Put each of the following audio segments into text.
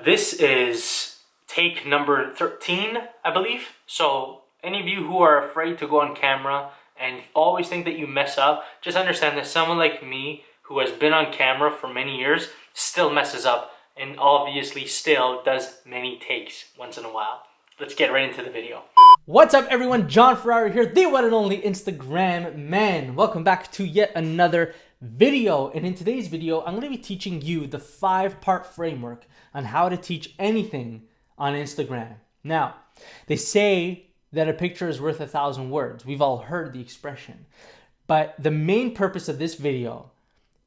This is take number 13, I believe. So any of you who are afraid to go on camera and always think that you mess up, just understand that someone like me who has been on camera for many years still messes up and obviously still does many takes once in a while. Let's get right into the video. What's up everyone, John Ferrari here, the one and only Instagram man. Welcome back to yet another video. And in today's video, I'm going to be teaching you the 5-part framework on how to teach anything on Instagram. Now, they say that a picture is worth 1,000 words. We've all heard the expression. But the main purpose of this video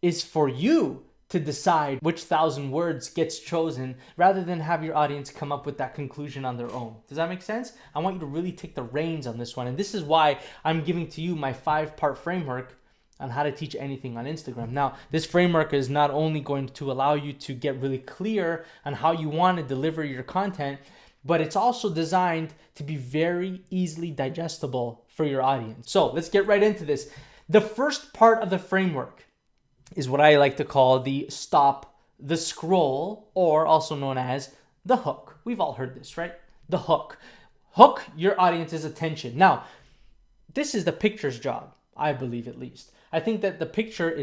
is for you to decide which 1,000 words gets chosen rather than have your audience come up with that conclusion on their own. Does that make sense? I want you to really take the reins on this one. And this is why I'm giving to you my 5-part framework on how to teach anything on Instagram. Now, this framework is not only going to allow you to get really clear on how you want to deliver your content, but it's also designed to be very easily digestible for your audience. So let's get right into this. The first part of the framework is what I like to call the stop the scroll, or also known as the hook. We've all heard this, right? The hook. Hook your audience's attention. Now, this is the picture's job, I believe at least. I think that the picture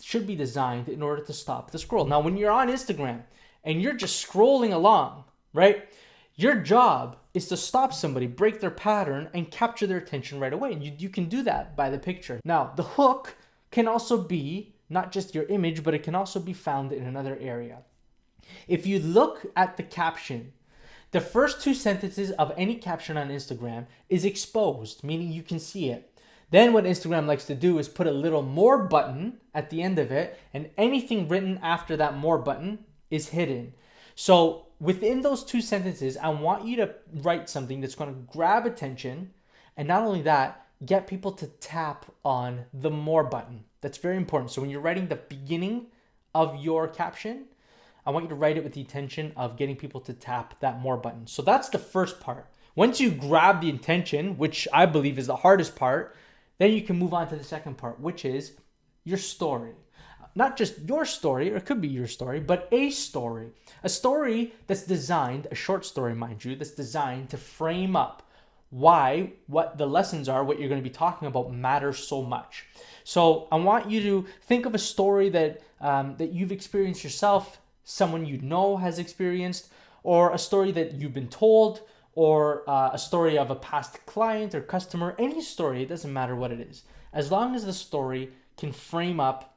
should be designed in order to stop the scroll. Now, when you're on Instagram and you're just scrolling along, right? Your job is to stop somebody, break their pattern, and capture their attention right away. And you can do that by the picture. Now, the hook can also be not just your image, but it can also be found in another area. If you look at the caption, the first 2 sentences of any caption on Instagram is exposed, meaning you can see it. Then what Instagram likes to do is put a little more button at the end of it, and anything written after that more button is hidden. So within those 2 sentences, I want you to write something that's going to grab attention, and not only that, get people to tap on the more button. That's very important. So when you're writing the beginning of your caption, I want you to write it with the intention of getting people to tap that more button. So that's the first part. Once you grab the intention, which I believe is the hardest part, then you can move on to the second part, which is your story. Not just your story, or it could be your story, but a story. A story that's designed, a short story, mind you, that's designed to frame up why what the lessons are, what you're going to be talking about matters so much. So I want you to think of a story that you've experienced yourself, someone you know has experienced, or a story that you've been told, or a story of a past client or customer. Any story, it doesn't matter what it is. As long as the story can frame up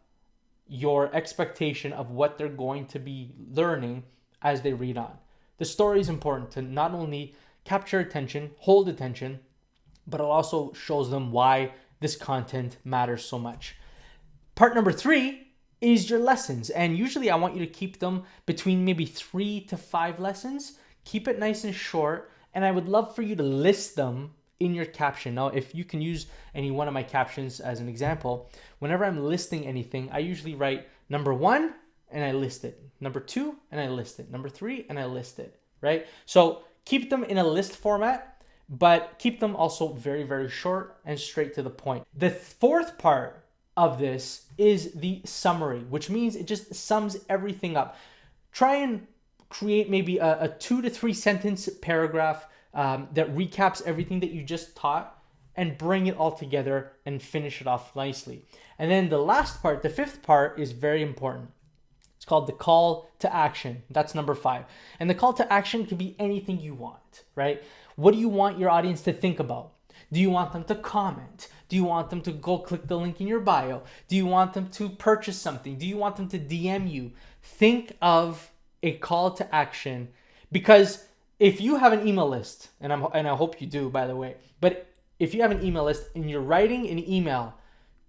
your expectation of what they're going to be learning as they read on. The story is important to not only capture attention, hold attention, but it also shows them why this content matters so much. Part number 3 is your lessons. And usually I want you to keep them between maybe 3 to 5 lessons. Keep it nice and short. And I would love for you to list them in your caption. Now, if you can use any one of my captions as an example, whenever I'm listing anything, I usually write number 1 and I list it. Number 2 and I list it. Number 3 and I list it, right? So keep them in a list format, but keep them also very, very short and straight to the point. The 4th part of this is the summary, which means it just sums everything up. Try and create maybe a 2 to 3 sentence paragraph that recaps everything that you just taught and bring it all together and finish it off nicely. And then the last part, the 5th part, is very important. It's called the call to action. That's number 5. And the call to action can be anything you want, right? What do you want your audience to think about? Do you want them to comment? Do you want them to go click the link in your bio? Do you want them to purchase something? Do you want them to DM you? Think of a call to action, because if you have an email list, and I hope you do, by the way, but if you have an email list and you're writing an email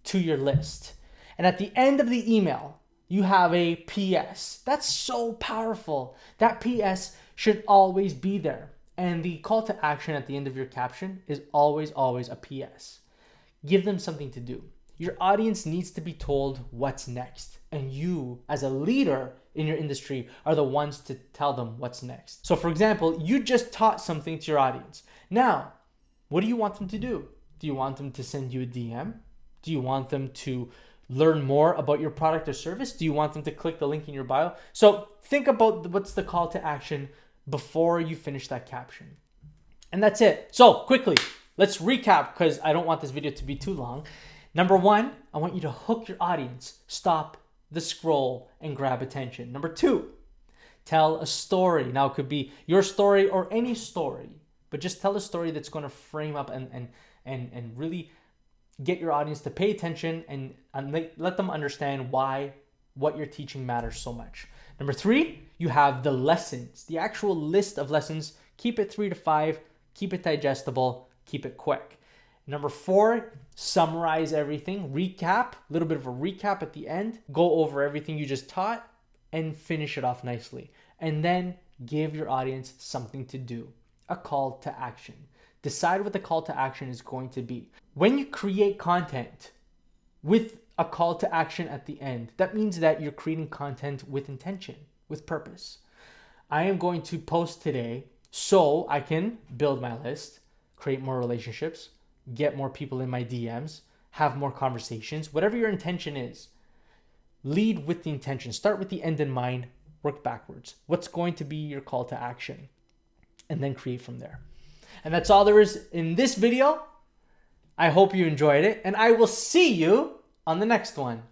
to your list, and at the end of the email, you have a PS, that's so powerful. That PS should always be there. And the call to action at the end of your caption is always, always a PS. Give them something to do. Your audience needs to be told what's next. And you, as a leader in your industry, are the ones to tell them what's next. So for example, you just taught something to your audience. Now, what do you want them to do? Do you want them to send you a DM? Do you want them to learn more about your product or service? Do you want them to click the link in your bio? So think about what's the call to action before you finish that caption. And that's it. So quickly, let's recap because I don't want this video to be too long. Number one, I want you to hook your audience. Stop the scroll and grab attention. Number two, tell a story. Now it could be your story or any story, but just tell a story that's going to frame up and really get your audience to pay attention and let them understand why what you're teaching matters so much. Number three, you have the lessons, the actual list of lessons. Keep it 3 to 5, keep it digestible, keep it quick. Number four, summarize everything, recap, a little bit of a recap at the end, go over everything you just taught and finish it off nicely. And then give your audience something to do, a call to action. Decide what the call to action is going to be. When you create content with a call to action at the end, that means that you're creating content with intention, with purpose. I am going to post today so I can build my list, create more relationships, get more people in my DMs, have more conversations. Whatever your intention is, lead with the intention. Start with the end in mind, work backwards. What's going to be your call to action? And then create from there. And that's all there is in this video. I hope you enjoyed it, and I will see you on the next one.